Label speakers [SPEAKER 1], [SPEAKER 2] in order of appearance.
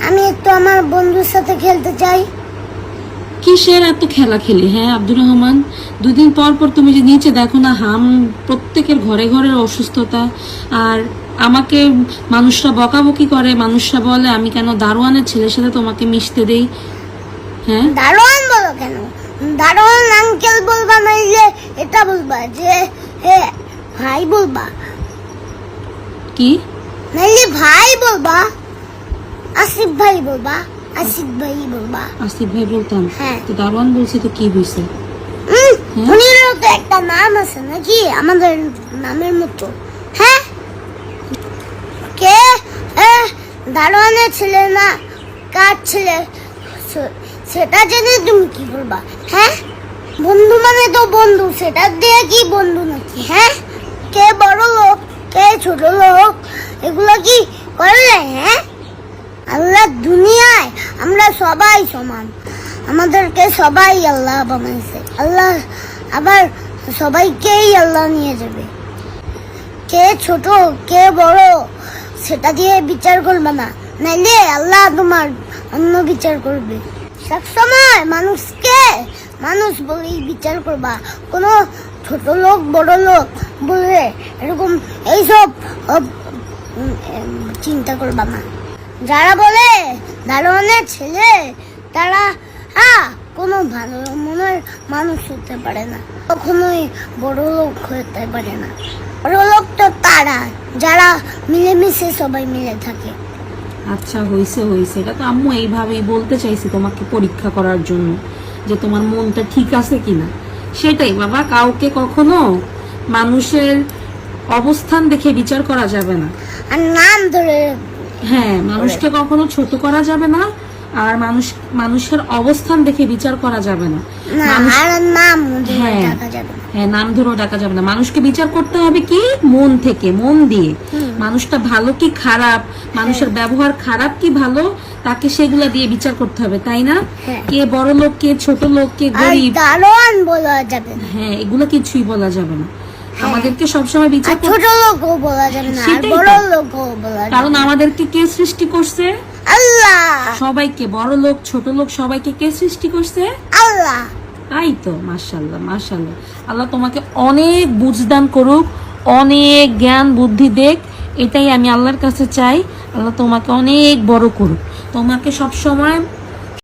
[SPEAKER 1] আমি একটু আমার বন্ধুর সাথে খেলতে চাই।
[SPEAKER 2] কিসের এত খেলা খেলি? হ্যাঁ আব্দুর রহমান, 2 দিন পর পর তুমি যে নিচে দেখো না প্রত্যেকের ঘরে ঘরে অসুস্থতা, আর আমাকে মানুষরা বকাবকি করে, মানুষরা বলে আমি কেন দারোয়ানের ছেলের সাথে তোমাকে মিশতে দেই। হ্যাঁ
[SPEAKER 1] দারোয়ান বলো কেন? দারোয়ান আঙ্কেল বলবা, নাইলে এটা বলবা যে ভাই বলবা।
[SPEAKER 2] কি?
[SPEAKER 1] নাইলে ভাই বলবা, আসিফ ভাই বলবা, আসিফ ভাই বলবা।
[SPEAKER 2] আসিফ ভাই বলতাম।
[SPEAKER 1] হ্যাঁ।
[SPEAKER 2] তো দারোয়ান বলছি তো কি হয়েছে?
[SPEAKER 1] উনিরও তো একটা নাম আছে নাকি আমাদের নামের মতো? হ্যাঁ, কে দারোয়ানের ছেলে না কার ছেলে সেটা জেনে তুমি কি করবা? হ্যাঁ, বন্ধু মানে তো বন্ধু, সেটা দিয়ে কি বন্ধু নাকি? হ্যাঁ, কে বড় লোক কে ছোট লোক এগুলো কি করলে? হ্যাঁ, আল্লাহ দুনিয়ায় আমরা সবাই সমান, আমাদেরকে সবাই আল্লাহ বানাইছে। আল্লাহ আবার সবাইকেই আল্লাহ নিয়ে যাবে। কে ছোট কে বড় সেটা দিয়ে বিচার করবে না, নাইলে আল্লাহ তোমার অন্য বিচার করবে। সবসময় মানুষকে মানুষ বলেই বিচার করবা, কোনো ছোট লোক বড় লোক বলে এরকম এইসব চিন্তা করবা না। যারা বলে দারোয়ানের ছেলে তারা কোনো ভালো মনের মানুষ হতে পারে না, কখনোই বড় লোক হতে পারে না। বড় লোক তো তারা যারা মিলেমিশে সবাই মিলে থাকে।
[SPEAKER 2] আচ্ছা হয়েছে হয়েছে, এটা তো আম্মু এইভাবেই বলতে চাইছি তোমাকে পরীক্ষা করার জন্য যে তোমার মনটা ঠিক আছে কিনা। সেটাই বাবা, কাউকে কখনো মানুষের অবস্থান দেখে বিচার করা যাবে না,
[SPEAKER 1] আর নাম ধরে
[SPEAKER 2] হ্যাঁ মানুষকে কখনো ছোট করা যাবে না, আর মানুষের অবস্থান দেখে বিচার করা যাবে না।
[SPEAKER 1] আর নাম ধরে ডাকা যাবে না।
[SPEAKER 2] হ্যাঁ, নাম ধরেও ডাকা যাবে না। মানুষকে বিচার করতে হবে কি মন থেকে, মন দিয়ে। মানুষটা ভালো কি খারাপ, মানুষের ব্যবহার খারাপ কি ভালো, তাকে সেগুলা দিয়ে বিচার করতে হবে, তাই না? কে বড় লোক কে ছোট লোক কে গরিব,
[SPEAKER 1] দারোয়ান বলা যাবে না।
[SPEAKER 2] হ্যাঁ এগুলো কিছুই বলা যাবে না। আমাদেরকে সবসময় বিচার
[SPEAKER 1] ছোট লোকও বলা যাবে না, আর বড় লোকও বলা যাবে না।
[SPEAKER 2] কারণ আমাদেরকে কে সৃষ্টি করছে?
[SPEAKER 1] আল্লাহ।
[SPEAKER 2] সবাইকে, বড় লোক ছোট লোক সবাইকে কে সৃষ্টি করছে?
[SPEAKER 1] আল্লাহ।
[SPEAKER 2] তাই তো, মাশাআল্লাহ মাশাআল্লাহ। আল্লাহ তোমাকে অনেক বুঝদান করুক, অনেক জ্ঞান বুদ্ধি দেখ, এটাই আমি আল্লাহর কাছে চাই। আল্লাহ তোমাকে অনেক বড় করুক, তোমাকে সব সময়